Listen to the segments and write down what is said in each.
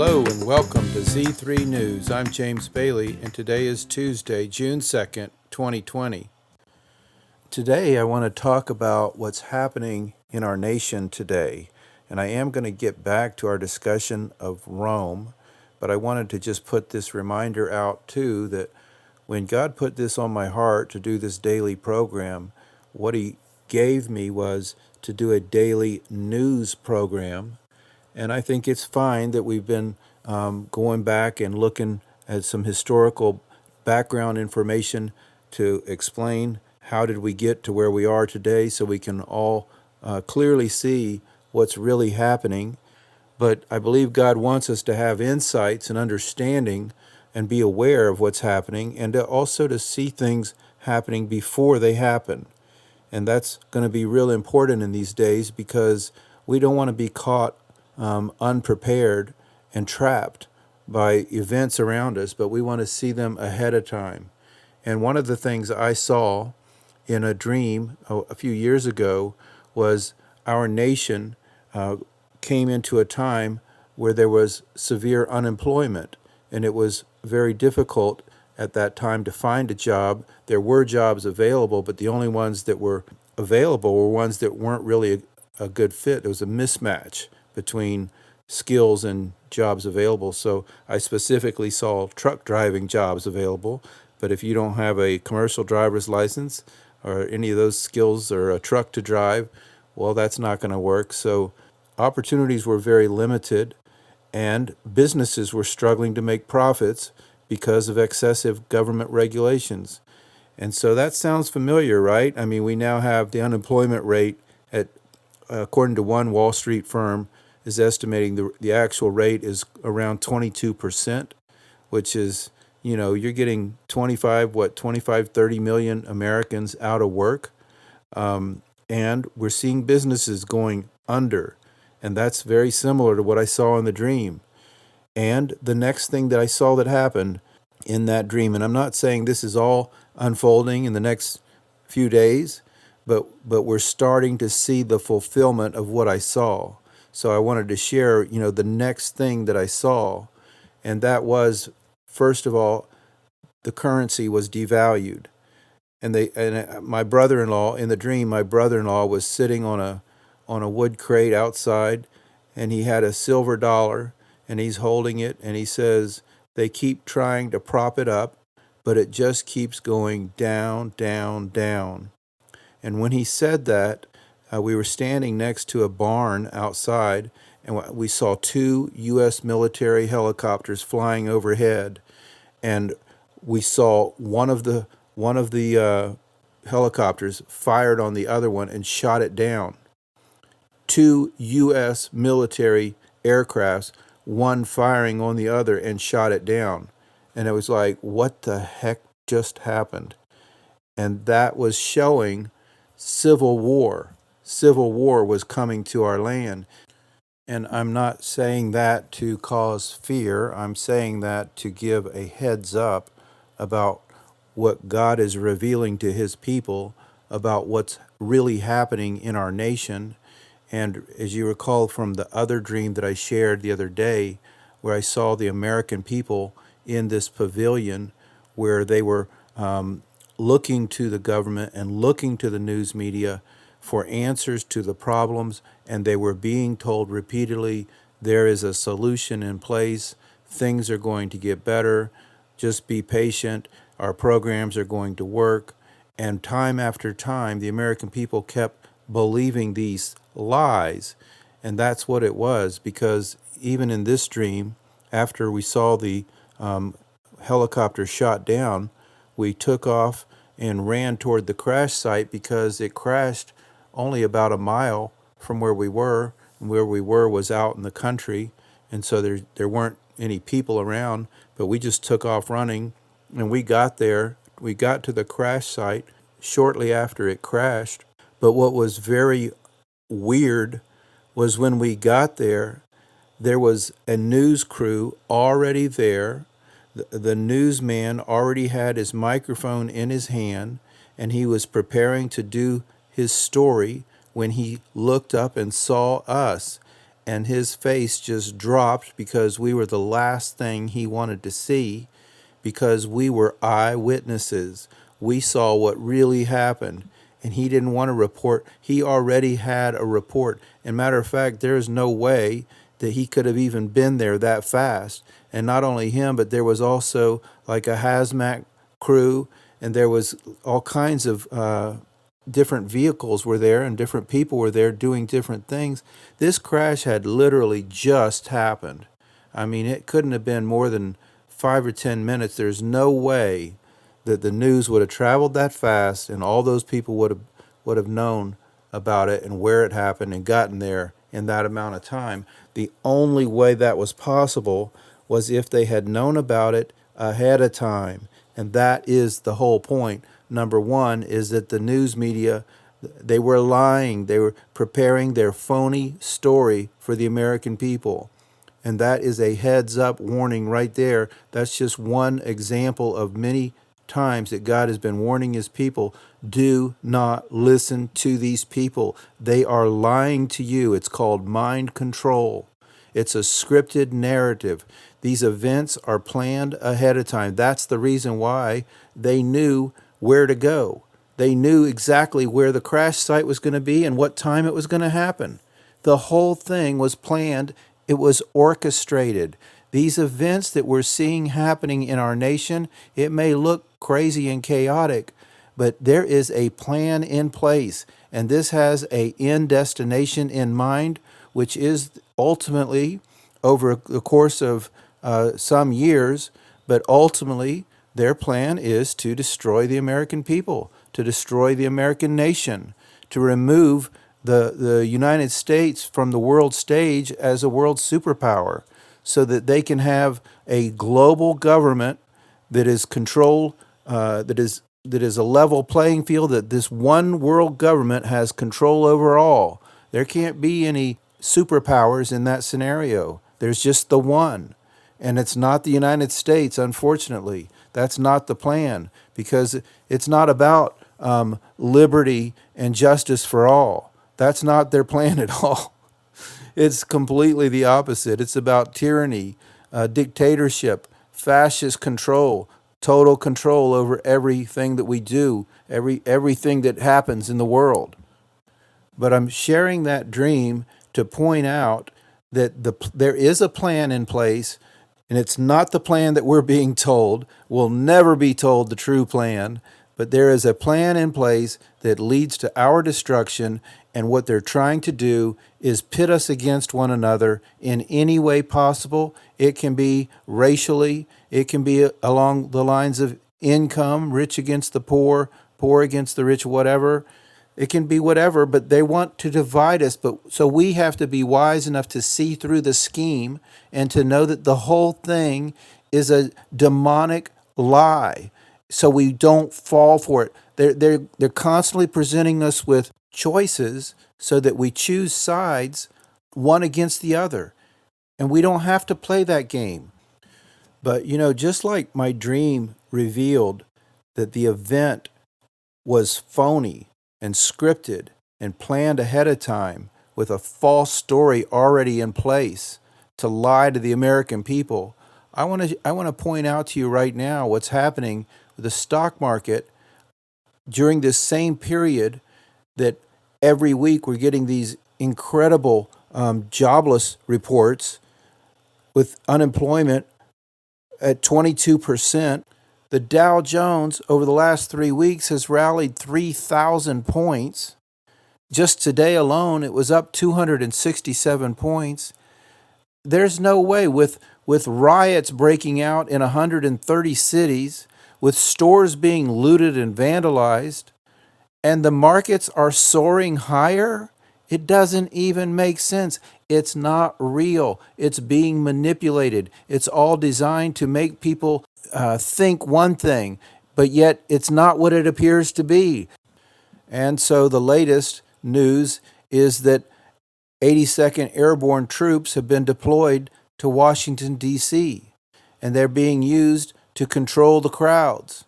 Hello and welcome to Z3 News. I'm James Bailey and today is Tuesday, June 2nd, 2020. Today I want to talk about what's happening in our nation today. And I am going to get back to our discussion of Rome, but I wanted to just put this reminder out too that when God put this on my heart to do this daily program, what He gave me was to do a daily news program. And I think it's fine that we've been going back and looking at some historical background information to explain how did we get to where we are today so we can all clearly see what's really happening. But I believe God wants us to have insights and understanding and be aware of what's happening and also to see things happening before they happen. And that's going to be real important in these days because we don't want to be caught unprepared and trapped by events around us, but we want to see them ahead of time. And one of the things I saw in a dream a few years ago was our nation came into a time where there was severe unemployment, and it was very difficult at that time to find a job. There were jobs available, but the only ones that were available were ones that weren't really a good fit. It was a mismatch between skills and jobs available. So I specifically saw truck driving jobs available, but if you don't have a commercial driver's license or any of those skills or a truck to drive, well, that's not going to work. So opportunities were very limited, and businesses were struggling to make profits because of excessive government regulations. And so that sounds familiar, right? I mean, we now have the unemployment rate at, according to one Wall Street firm, is estimating the actual rate is around 22%, which is, you're getting 30 million Americans out of work. And we're seeing businesses going under. And that's very similar to what I saw in the dream. And the next thing that I saw that happened in that dream, and I'm not saying this is all unfolding in the next few days, but we're starting to see the fulfillment of what I saw. So I wanted to share, the next thing that I saw, and that was, first of all, the currency was devalued. And my brother-in-law, in the dream, my brother-in-law was sitting on a wood crate outside, and he had a silver dollar, and he's holding it, and he says, they keep trying to prop it up, but it just keeps going down, down, down. And when he said that, we were standing next to a barn outside, and we saw two U.S. military helicopters flying overhead, and we saw one of the helicopters fired on the other one and shot it down. Two U.S. military aircrafts, one firing on the other and shot it down. And it was like, what the heck just happened? And that was showing civil war. Civil war was coming to our land. And I'm not saying that to cause fear. I'm saying that to give a heads up about what God is revealing to His people about what's really happening in our nation. And as you recall from the other dream that I shared the other day, where I saw the American people in this pavilion where they were looking to the government and looking to the news media for answers to the problems, and they were being told repeatedly, there is a solution in place, things are going to get better, just be patient, our programs are going to work. And time after time, the American people kept believing these lies, and that's what it was, because even in this dream, after we saw the helicopter shot down, we took off and ran toward the crash site because it crashed only about a mile from where we were. And where we were was out in the country, and so there weren't any people around, but we just took off running, and we got there. We got to the crash site shortly after it crashed. But what was very weird was when we got there, there was a news crew already there. The newsman already had his microphone in his hand, and he was preparing to do his story when he looked up and saw us. and his face just dropped because we were the last thing he wanted to see, because we were eyewitnesses. We saw what really happened, and he didn't want to report. He already had a report. And matter of fact, there is no way that he could have even been there that fast. And not only him, but there was also like a hazmat crew, and there was all kinds of different vehicles were there and different people were there doing different things. This crash had literally just happened. I mean, it couldn't have been more than 5 or 10 minutes. There's no way that the news would have traveled that fast and all those people would have known about it and where it happened and gotten there in that amount of time. The only way that was possible was if they had known about it ahead of time. And that is the whole point. Number one is that the news media, they were lying. They were preparing their phony story for the American people. And that is a heads up warning right there. That's just one example of many times that God has been warning his people. Do not listen to these people. They are lying to you. It's called mind control. It's a scripted narrative. These events are planned ahead of time. That's the reason why they knew where to go. They knew exactly where the crash site was going to be and what time it was going to happen. The whole thing was planned. It was orchestrated. These events that we're seeing happening in our nation, it may look crazy and chaotic, but there is a plan in place, and this has a end destination in mind, which is ultimately, over the course of some years, but ultimately their plan is to destroy the American people, to destroy the American nation, to remove the United States from the world stage as a world superpower, so that they can have a global government that is controlled, that is a level playing field, that this one world government has control over all. There can't be any superpowers in that scenario. There's just the one. And it's not the United States, unfortunately. That's not the plan, because it's not about liberty and justice for all. That's not their plan at all. It's completely the opposite. It's about tyranny, dictatorship, fascist control, total control over everything that we do, everything that happens in the world. But I'm sharing that dream to point out that there is a plan in place, and it's not the plan that we're being told. We'll never be told the true plan, but there is a plan in place that leads to our destruction, and what they're trying to do is pit us against one another in any way possible. It can be racially, it can be along the lines of income, rich against the poor, poor against the rich, whatever. It can be whatever, but they want to divide us. But so we have to be wise enough to see through the scheme and to know that the whole thing is a demonic lie, so we don't fall for it. They're constantly presenting us with choices so that we choose sides, one against the other. And we don't have to play that game. But, just like my dream revealed that the event was phony and scripted and planned ahead of time with a false story already in place to lie to the American people, I want to point out to you right now what's happening with the stock market during this same period, that every week we're getting these incredible jobless reports with unemployment at 22%. The Dow Jones over the last 3 weeks has rallied 3,000 points. Just today alone, it was up 267 points. There's no way, with riots breaking out in 130 cities, with stores being looted and vandalized, and the markets are soaring higher. It doesn't even make sense. It's not real. It's being manipulated. It's all designed to make people think one thing, but yet it's not what it appears to be. And so the latest news is that 82nd Airborne troops have been deployed to Washington, D.C., and they're being used to control the crowds.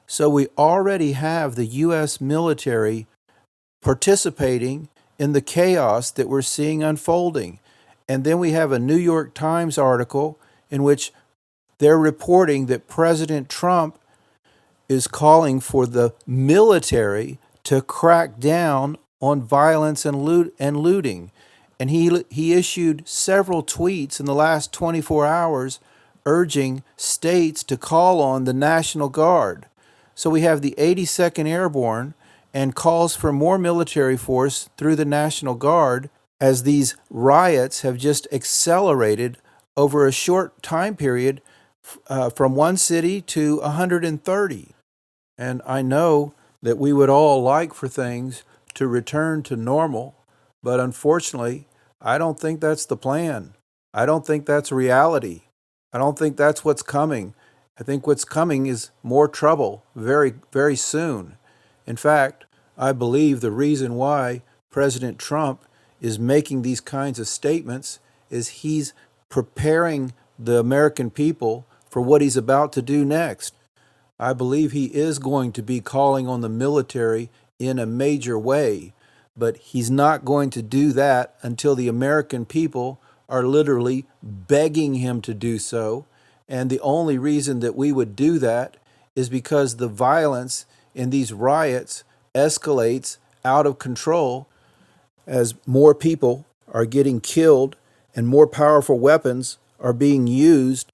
So we already have the U.S. military participating in the chaos that we're seeing unfolding. And then we have a New York Times article in which they're reporting that President Trump is calling for the military to crack down on violence and looting. And he issued several tweets in the last 24 hours urging states to call on the National Guard. So we have the 82nd Airborne and calls for more military force through the National Guard as these riots have just accelerated over a short time period from one city to 130. And I know that we would all like for things to return to normal, but unfortunately, I don't think that's the plan. I don't think that's reality. I don't think that's what's coming. I think what's coming is more trouble very, very soon. In fact, I believe the reason why President Trump is making these kinds of statements is he's preparing the American people for what he's about to do next. I believe he is going to be calling on the military in a major way, but he's not going to do that until the American people are literally begging him to do so. And the only reason that we would do that is because the violence in these riots escalates out of control as more people are getting killed and more powerful weapons are being used.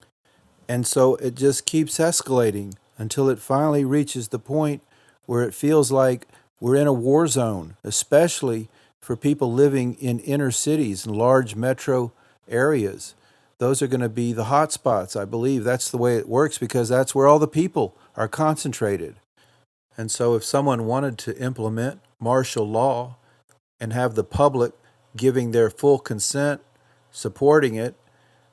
And so it just keeps escalating until it finally reaches the point where it feels like we're in a war zone, especially for people living in inner cities and large metro areas. Those are going to be the hot spots, I believe. That's the way it works because that's where all the people are concentrated. And so if someone wanted to implement martial law and have the public giving their full consent, supporting it,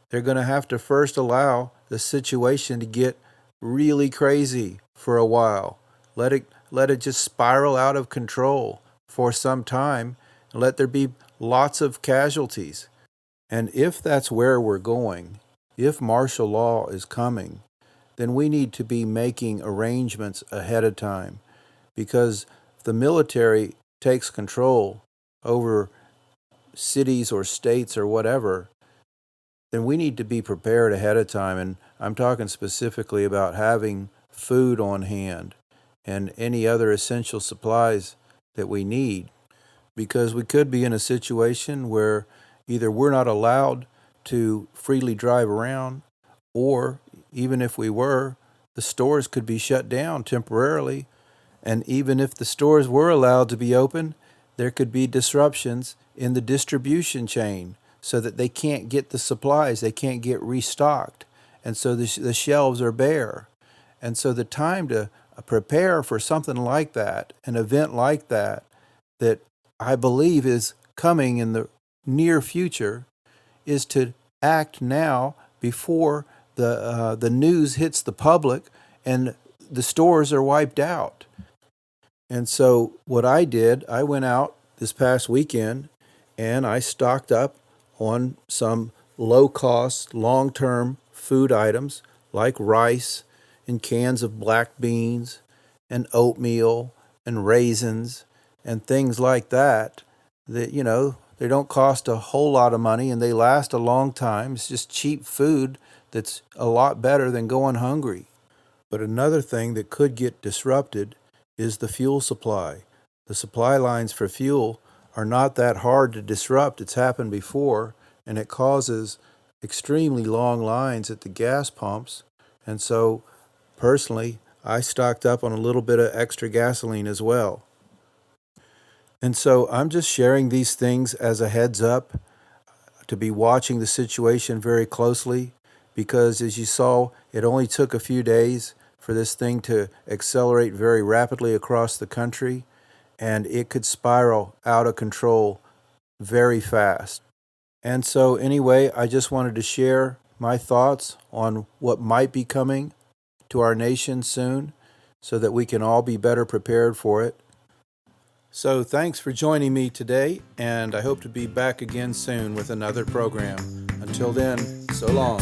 they're going to have to first allow the situation to get really crazy for a while. Let it just spiral out of control for some time and let there be lots of casualties. And if that's where we're going, if martial law is coming, then we need to be making arrangements ahead of time because the military takes control over cities or states or whatever, then we need to be prepared ahead of time. And I'm talking specifically about having food on hand and any other essential supplies that we need, because we could be in a situation where either we're not allowed to freely drive around, or even if we were, the stores could be shut down temporarily. And even if the stores were allowed to be open, there could be disruptions in the distribution chain so that they can't get the supplies, they can't get restocked. And so the shelves are bare. And so the time to prepare for something like that, an event like that, that I believe is coming in the near future, is to act now before the news hits the public and the stores are wiped out. And so what I did, I went out this past weekend and I stocked up on some low-cost, long-term food items like rice and cans of black beans and oatmeal and raisins and things like that, they don't cost a whole lot of money and they last a long time. It's just cheap food that's a lot better than going hungry. But another thing that could get disrupted is the fuel supply. The supply lines for fuel are not that hard to disrupt. It's happened before, and it causes extremely long lines at the gas pumps. And so, personally, I stocked up on a little bit of extra gasoline as well. And so I'm just sharing these things as a heads up to be watching the situation very closely, because as you saw, it only took a few days for this thing to accelerate very rapidly across the country, and it could spiral out of control very fast. And so anyway, I just wanted to share my thoughts on what might be coming to our nation soon so that we can all be better prepared for it. So thanks for joining me today, and I hope to be back again soon with another program. Until then, so long.